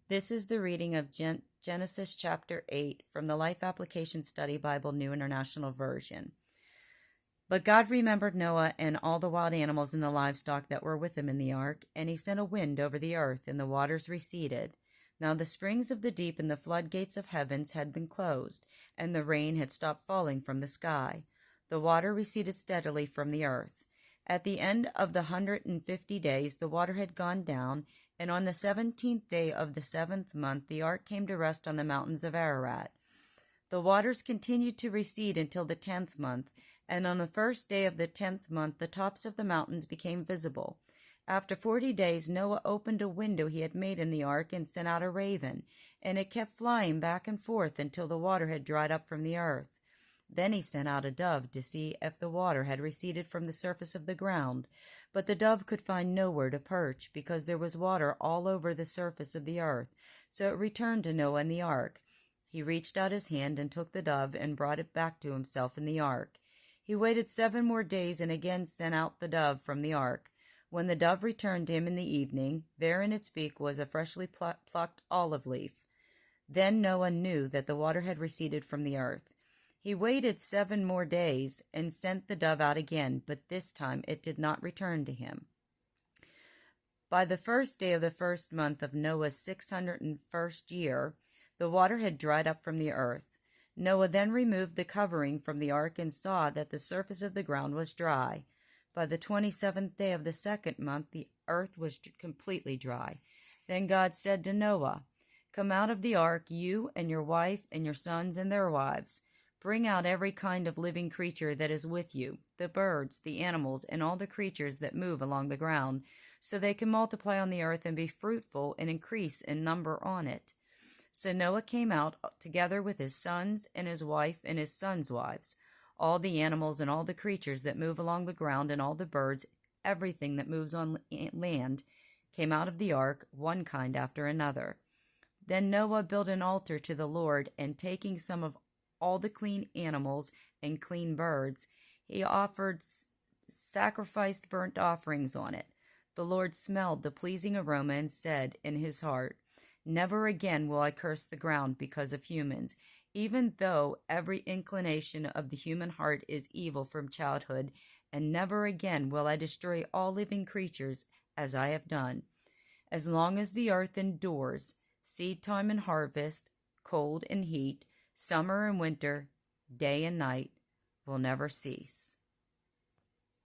This is the reading of Genesis chapter 8 from the Life Application Study Bible, New International Version. But God remembered Noah and all the wild animals and the livestock that were with him in the ark, and he sent a wind over the earth, and the waters receded. Now the springs of the deep and the floodgates of heavens had been closed, and the rain had stopped falling from the sky. The water receded steadily from the earth. At the end of the 150 days the water had gone down, and on the 17th day of the 7th month the ark came to rest on the mountains of Ararat. The waters continued to recede until the 10th month, and on the first day of the 10th month the tops of the mountains became visible. After 40 days Noah opened a window he had made in the ark and sent out a raven, and it kept flying back and forth until the water had dried up from the earth. Then he sent out a dove to see if the water had receded from the surface of the ground. But the dove could find nowhere to perch, because there was water all over the surface of the earth. So it returned to Noah in the ark. He reached out his hand and took the dove and brought it back to himself in the ark. He waited 7 more days and again sent out the dove from the ark. When the dove returned to him in the evening, there in its beak was a freshly plucked olive leaf. Then Noah knew that the water had receded from the earth. He waited 7 more days and sent the dove out again, but this time it did not return to him. By the first day of the 1st month of Noah's 601st year, the water had dried up from the earth. Noah then removed the covering from the ark and saw that the surface of the ground was dry. By the 27th day of the 2nd month, the earth was completely dry. Then God said to Noah, "Come out of the ark, you and your wife and your sons and their wives. Bring out every kind of living creature that is with you, the birds, the animals, and all the creatures that move along the ground, so they can multiply on the earth and be fruitful and increase in number on it." So Noah came out together with his sons and his wife and his sons' wives. All the animals and all the creatures that move along the ground and all the birds, everything that moves on land, came out of the ark, one kind after another. Then Noah built an altar to the Lord, and taking some of all the clean animals and clean birds, he offered sacrificed burnt offerings on it. The Lord smelled the pleasing aroma and said in his heart, "Never again will I curse the ground because of humans, even though every inclination of the human heart is evil from childhood, and never again will I destroy all living creatures as I have done. As long as the earth endures, seed time and harvest, cold and heat, summer and winter, day and night will never cease."